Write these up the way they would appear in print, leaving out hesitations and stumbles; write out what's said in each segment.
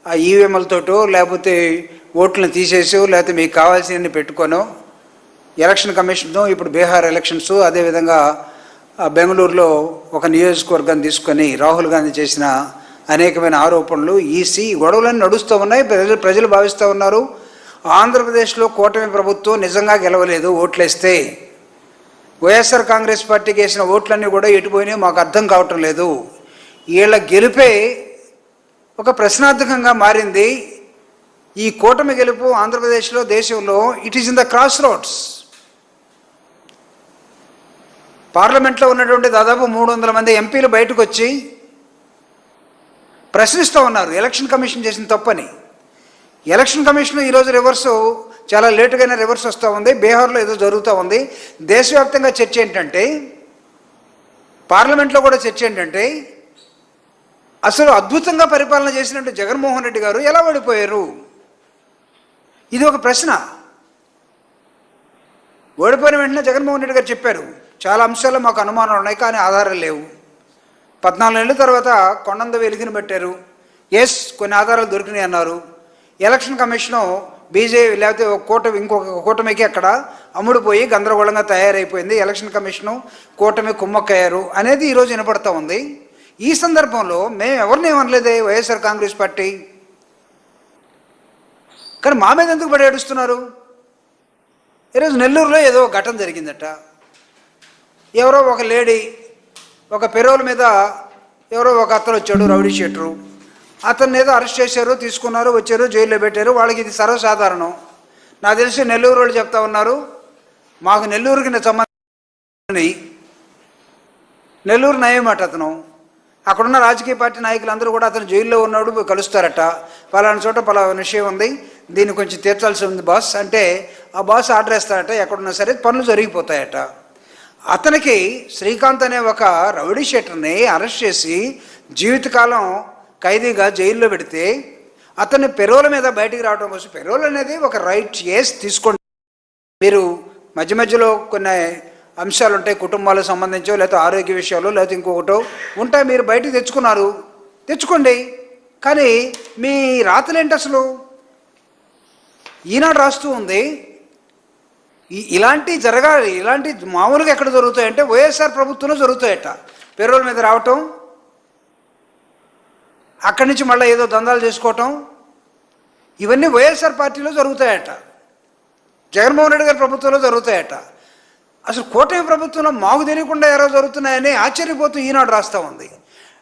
ఆ ఈవీఎంలతోటో లేకపోతే ఓట్లను తీసేసో లేకపోతే మీకు కావాల్సినవి పెట్టుకోనో ఎలక్షన్ కమిషన్తో ఇప్పుడు బీహార్ ఎలక్షన్స్, అదేవిధంగా బెంగళూరులో ఒక నియోజకవర్గాన్ని తీసుకొని రాహుల్ గాంధీ చేసిన అనేకమైన ఆరోపణలు, ఈసీ గొడవలన్నీ నడుస్తూ ఉన్నాయి. ప్రజలు భావిస్తూ ఉన్నారు ఆంధ్రప్రదేశ్లో కూటమి ప్రభుత్వం నిజంగా గెలవలేదు. ఓట్లేస్తే వైఎస్ఆర్ కాంగ్రెస్ పార్టీకి వేసిన ఓట్లన్నీ కూడా ఎటుపోయినాయి మాకు అర్థం కావటం లేదు. వీళ్ళ గెలుపే ఒక ప్రశ్నార్థకంగా మారింది. ఈ కూటమి గెలుపు ఆంధ్రప్రదేశ్లో, దేశంలో it is in the cross roads. పార్లమెంట్లో ఉన్నటువంటి దాదాపు 300 మంది ఎంపీలు బయటకు వచ్చి ప్రశ్నిస్తూ ఉన్నారు ఎలక్షన్ కమిషన్ చేసిన తప్పని. ఎలక్షన్ కమిషన్ ఈరోజు రివర్సు, చాలా లేటుగానే రివర్స్ వస్తూ ఉంది. బీహార్లో ఏదో జరుగుతూ ఉంది. దేశవ్యాప్తంగా చర్చ ఏంటంటే, పార్లమెంట్లో కూడా చర్చ ఏంటంటే, అసలు అద్భుతంగా పరిపాలన చేసినట్టు జగన్మోహన్ రెడ్డి గారు ఎలా ఓడిపోయారు? ఇది ఒక ప్రశ్న. ఓడిపోయిన వెంటనే జగన్మోహన్ రెడ్డి గారు చెప్పారు చాలా అంశాల్లో మాకు అనుమానాలు ఉన్నాయి కానీ ఆధారాలు లేవు. 14 ఏళ్ళ తర్వాత కొండంద వెలుగుని పెట్టారు. కొన్ని ఆధారాలు దొరికినాయి అన్నారు. ఎలక్షన్ కమిషను బీజేపీ లేకపోతే ఇంకొక కూటమికి అక్కడ అమ్ముడుపోయి గందరగోళంగా తయారైపోయింది. ఎలక్షన్ కమిషను కూటమి కుమ్మక్కయ్యారు అనేది ఈరోజు వినపడుతూ ఉంది. ఈ సందర్భంలో మేము ఎవరిని ఏమనలేదే వైఎస్ఆర్ కాంగ్రెస్ పార్టీ, కానీ మా మీద ఎందుకు పడి ఏడుస్తున్నారు? ఈరోజు నెల్లూరులో ఏదో ఘటన జరిగిందట. ఎవరో ఒక లేడీ ఒక పెరోల్ మీద ఎవరో ఒక అతను వచ్చాడు, రౌడీ షీటరు. అతన్ని ఏదో అరెస్ట్ చేశారు, తీసుకున్నారు, వచ్చారు, జైల్లో పెట్టారు. వాళ్ళకి ఇది సర్వసాధారణం. నాకు తెలిసి నెల్లూరు వాళ్ళు చెప్తా ఉన్నారు మాకు నెల్లూరుకి సంబంధం, నెల్లూరు నయమాట అతను. అక్కడున్న రాజకీయ పార్టీ నాయకులందరూ కూడా అతను జైల్లో ఉన్నాడు కలుస్తారట. పలానా చోట పలానా విషయం ఉంది, దీన్ని కొంచెం తీర్చాల్సి ఉంది బాస్ అంటే ఆ బాస్ ఆర్డర్ వేస్తారట. ఎక్కడున్నా సరే పనులు జరిగిపోతాయట. అతనికి శ్రీకాంత్ అనే ఒక రౌడీ షీటర్ని అరెస్ట్ చేసి జీవితకాలం ఖైదీగా జైల్లో పెడితే అతన్ని పెరోల మీద బయటికి రావడం కోసం, పెరోల్ అనేది ఒక రైట్, ఎస్ తీసుకోండి. మీరు మధ్య మధ్యలో కొన్ని అంశాలు ఉంటాయి, కుటుంబాలకు సంబంధించో లేకపోతే ఆరోగ్య విషయాలు లేకపోతే ఇంకొకటో ఉంటాయి, మీరు బయటికి తెచ్చుకున్నారు, తెచ్చుకోండి. కానీ మీ రాతలేంటి అసలు? ఈనాడు రాస్తూ ఉంది ఇలాంటి జరగాలి, ఇలాంటి మామూలుగా ఎక్కడ జరుగుతాయంటే వైఎస్ఆర్ ప్రభుత్వంలో జరుగుతాయట. పెరోల్ మీద రావటం, అక్కడి నుంచి మళ్ళీ ఏదో దందాలు చేసుకోవటం, ఇవన్నీ వైఎస్ఆర్ పార్టీలో జరుగుతాయట, జగన్మోహన్ రెడ్డి గారి ప్రభుత్వంలో జరుగుతాయట. అసలు కూటమి ప్రభుత్వంలో మాకు తెలియకుండా ఎవరో జరుగుతున్నాయని ఆశ్చర్యపోతూ ఈనాడు రాస్తూ ఉంది.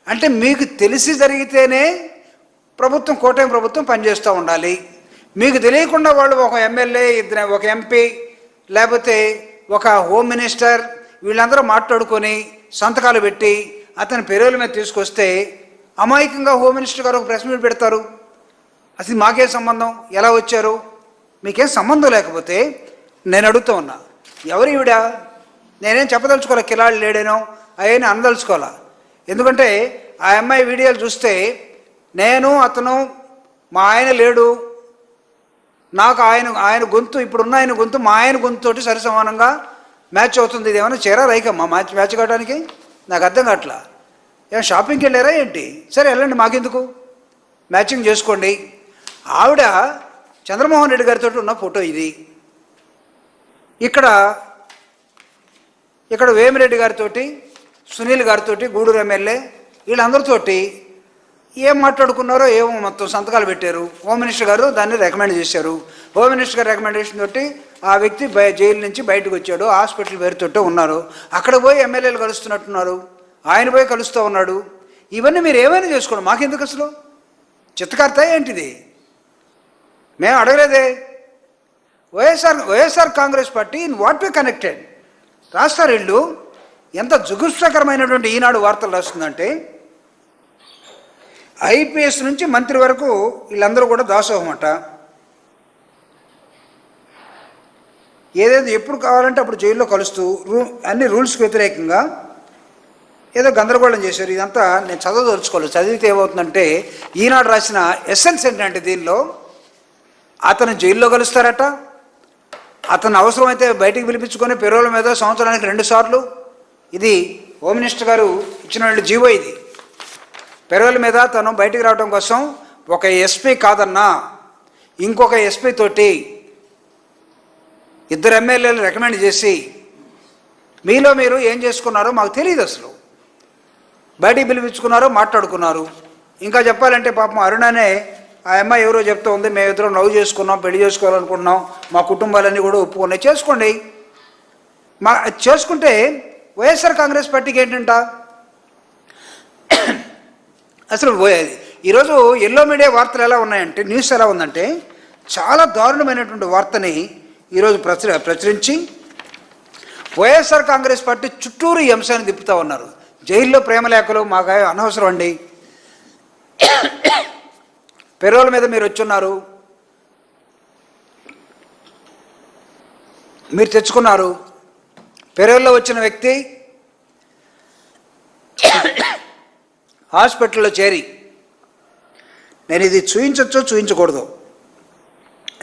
అంటే మీకు తెలిసి జరిగితేనే ప్రభుత్వం, కూటమి ప్రభుత్వం పనిచేస్తూ ఉండాలి. మీకు తెలియకుండా వాళ్ళు ఒక ఎమ్మెల్యే, ఒక ఎంపీ లేకపోతే ఒక హోమ్ మినిస్టర్ వీళ్ళందరూ మాట్లాడుకొని సంతకాలు పెట్టి అతని పెరోల మీద తీసుకొస్తే అమాయకంగా హోమ్ మినిస్టర్ గారు ఒక ప్రెస్ మీట్ పెడతారు. అసలు మాకేం సంబంధం, ఎలా వచ్చారు? మీకేం సంబంధం లేకపోతే నేను అడుగుతూ ఉన్నా, ఎవరు ఈవిడ? నేనేం చెప్పదలుచుకోలే, కిలాడి లేడేనో అయ్యని అనదలుచుకోవాలా. ఎందుకంటే ఆ అమ్మాయి వీడియోలు చూస్తే నేను అతను మా ఆయన లేడు, నాకు ఆయన గొంతు, ఇప్పుడున్న ఆయన గొంతు మా ఆయన గొంతుతోటి సరి సమానంగా మ్యాచ్ అవుతుంది. ఇది ఏమైనా చేరా రైకమ్మా మ్యాచ్ కావడానికి? నాకు అర్థం కావట్లా. ఏమైనా షాపింగ్కి వెళ్ళారా ఏంటి? సరే వెళ్ళండి, మాకెందుకు, మ్యాచింగ్ చేసుకోండి. ఆవిడ చంద్రమోహన్ రెడ్డి గారితో ఉన్న ఫోటో ఇది. ఇక్కడ వేమిరెడ్డి గారితో, సునీల్ గారితో, గూడూరు ఎమ్మెల్యే, వీళ్ళందరితోటి ఏం మాట్లాడుకున్నారో ఏమో మొత్తం సంతకాలు పెట్టారు. హోమ్ మినిస్టర్ గారు దాన్ని రికమెండ్ చేశారు. హోమ్ మినిస్టర్ గారు రికమెండేషన్ తోటి ఆ వ్యక్తి జైలు నుంచి బయటకు వచ్చాడు, హాస్పిటల్ పేరుతోటే ఉన్నారు. అక్కడ పోయి ఎమ్మెల్యేలు కలుస్తున్నట్టున్నారు, ఆయన పోయి కలుస్తూ ఉన్నాడు. ఇవన్నీ మీరు ఏమైనా చేసుకోండి, మాకెందుకు అసలు? చిత్తకార్త ఏంటిది? మేము అడగలేదే. YSR Congress party in what way connected రాస్తారు వీళ్ళు. ఎంత జుగుప్సకరమైనటువంటి ఈనాడు వార్తలు రాస్తుందంటే, ఐపీఎస్ నుంచి మంత్రి వరకు వీళ్ళందరూ కూడా దాసోహం అట. ఏదేదో ఎప్పుడు కావాలంటే అప్పుడు జైల్లో కలుస్తూ అన్ని రూల్స్కి వ్యతిరేకంగా ఏదో గందరగోళం చేశారు. ఇదంతా నేను చదవదలుచుకోలేదు, చదివితే ఏమవుతుందంటే ఈనాడు రాసిన ఎస్సెన్స్ ఏంటంటే దీనిలో అతను జైల్లో కలుస్తారట, అతను అవసరమైతే బయటికి పిలిపించుకొని పెరోల మీద సంవత్సరానికి 2 సార్లు, ఇది హోమ్ మినిస్టర్ గారు ఇచ్చిన జీవో, ఇది పెరోల మీద తను బయటికి రావడం కోసం ఒక ఎస్పీ కాదన్నా ఇంకొక ఎస్పీ తోటి ఇద్దరు ఎమ్మెల్యేలు రికమెండ్ చేసి మీలో మీరు ఏం చేసుకున్నారో మాకు తెలియదు. అసలు బయటికి పిలిపించుకున్నారో మాట్లాడుకున్నారు. ఇంకా చెప్పాలంటే పాపం అరుణనే ఆ అమ్మాయి ఎవరో చెప్తూ ఉంది, మేమిద్దరం లవ్ చేసుకున్నాం, పెళ్లి చేసుకోవాలనుకుంటున్నాం, మా కుటుంబాలన్నీ కూడా ఒప్పుకున్నాయి. చేసుకోండి. చేసుకుంటే వైఎస్ఆర్ కాంగ్రెస్ పార్టీకి ఏంటంట అసలు ఈరోజు ఎల్లో మీడియా వార్తలు ఎలా ఉన్నాయంటే, న్యూస్ ఎలా ఉందంటే చాలా దారుణమైనటువంటి వార్తని ఈరోజు ప్రచురించి వైఎస్ఆర్ కాంగ్రెస్ పార్టీ చుట్టూరు ఈ అంశాన్ని తిప్పుతూ ఉన్నారు. జైల్లో ప్రేమలేఖలు మాకు అనవసరం అండి, పెరోల్ మీద మీరు వచ్చున్నారు, మీరు తెచ్చుకున్నారు. పెరోల్లో వచ్చిన వ్యక్తి హాస్పిటల్లో చేరి, నేను ఇది చూయించచ్చో చూయించకూడదు,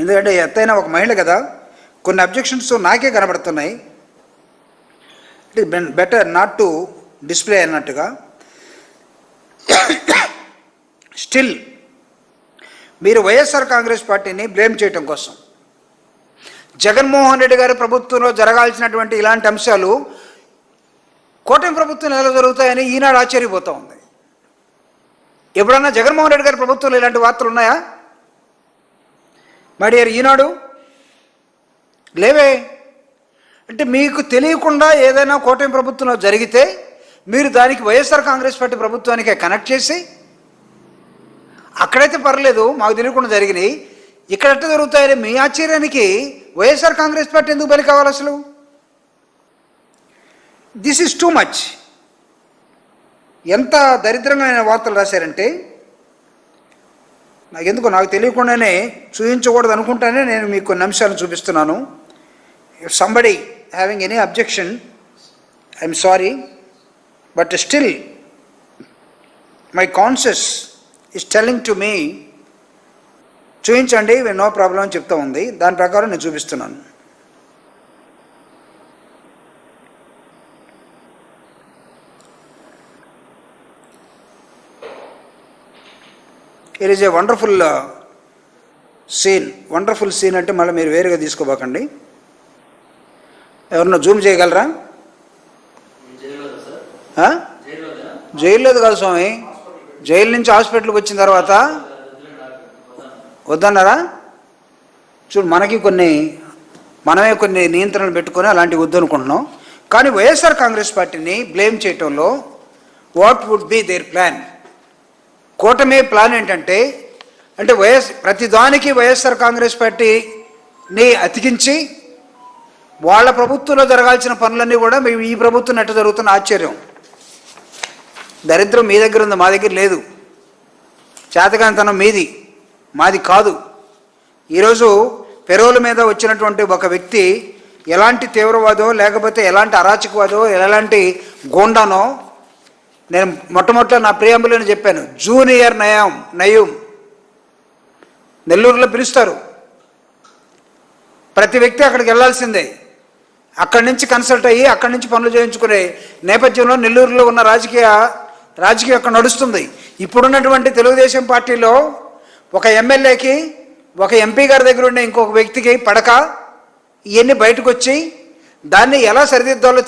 ఎందుకంటే ఎత్తైనా ఒక మహిళ కదా, కొన్ని అబ్జెక్షన్స్ నాకే కనబడుతున్నాయి. It is better not to display అన్నట్టుగా. స్టిల్ మీరు వైఎస్ఆర్ కాంగ్రెస్ పార్టీని బ్లేమ్ చేయటం కోసం జగన్మోహన్ రెడ్డి గారి ప్రభుత్వంలో జరగాల్సినటువంటి ఇలాంటి అంశాలు కూటమి ప్రభుత్వం ఎలా జరుగుతాయని ఈనాడు ఆశ్చర్యపోతూ ఉంది. ఎప్పుడన్నా జగన్మోహన్ రెడ్డి గారి ప్రభుత్వంలో ఇలాంటి వార్తలు ఉన్నాయా? మై డియర్ ఈనాడు, లేవే. అంటే మీకు తెలియకుండా ఏదైనా కూటమి ప్రభుత్వంలో జరిగితే మీరు దానికి వైఎస్ఆర్ కాంగ్రెస్ పార్టీ ప్రభుత్వానికే కనెక్ట్ చేసి, అక్కడైతే పర్లేదు మాకు తెలియకుండా జరిగినాయి, ఇక్కడ ఎట్లా జరుగుతాయని మీ ఆశ్చర్యానికి వైఎస్ఆర్ కాంగ్రెస్ పార్టీ ఎందుకు బలి కావాలి? అసలు దిస్ ఈజ్ టూ మచ్. ఎంత దరిద్రమైన వార్తలు రాశారంటే, నాకు తెలియకుండానే చూపించకూడదు అనుకుంటానే నేను మీకు కొన్ని అంశాలను చూపిస్తున్నాను. If somebody having any objection, I'm sorry, but still my conscious is telling to me, చూపించండి, నో ప్రాబ్లం అని చెప్తా ఉంది. దాని ప్రకారం నేను చూపిస్తున్నాను. It is a wonderful scene. Wonderful scene అంటే మళ్ళీ మీరు వేరుగా తీసుకోబాకండి. ఎవరన్నా జూమ్ చేయగలరా? జైల్లోది కాదు స్వామి, జైలు నుంచి హాస్పిటల్కి వచ్చిన తర్వాత వద్దన్నారా? చూడు, మనమే కొన్ని నియంత్రణలు పెట్టుకొని అలాంటివి వద్దనుకుంటున్నాం. కానీ వైఎస్ఆర్ కాంగ్రెస్ పార్టీని బ్లేమ్ చేయటంలో what would be their plan? కూటమి ప్లాన్ ఏంటంటే, ప్రతిదానికి వైఎస్ఆర్ కాంగ్రెస్ పార్టీని అతికించి వాళ్ళ ప్రభుత్వంలో జరగాల్సిన పనులన్నీ కూడా ఈ ప్రభుత్వం ఎట్ట జరుగుతున్న ఆశ్చర్యం. దరిద్రం మీ దగ్గర ఉంది, మా దగ్గర లేదు. చేతకానితనం మీది, మాది కాదు. ఈరోజు పెరోల్ మీద వచ్చినటువంటి ఒక వ్యక్తి ఎలాంటి తీవ్రవాదో, లేకపోతే ఎలాంటి అరాచకవాదో, ఎలాంటి గోండానో నేను మొట్టమొదట నా ప్రియాంబులోనే చెప్పాను. జూనియర్ నయం నెల్లూరులో పిలుస్తారు. ప్రతి వ్యక్తి అక్కడికి వెళ్ళాల్సిందే. అక్కడి నుంచి కన్సల్ట్ అయ్యి అక్కడి నుంచి పనులు చేయించుకునే నేపథ్యంలో నెల్లూరులో ఉన్న రాజకీయం అక్కడ నడుస్తుంది. ఇప్పుడున్నటువంటి తెలుగుదేశం పార్టీలో ఒక ఎమ్మెల్యేకి, ఒక ఎంపీ గారి దగ్గర ఉండే ఇంకొక వ్యక్తికి పడక ఇవన్నీ బయటకు వచ్చి దాన్ని ఎలా సరిదిద్దాలో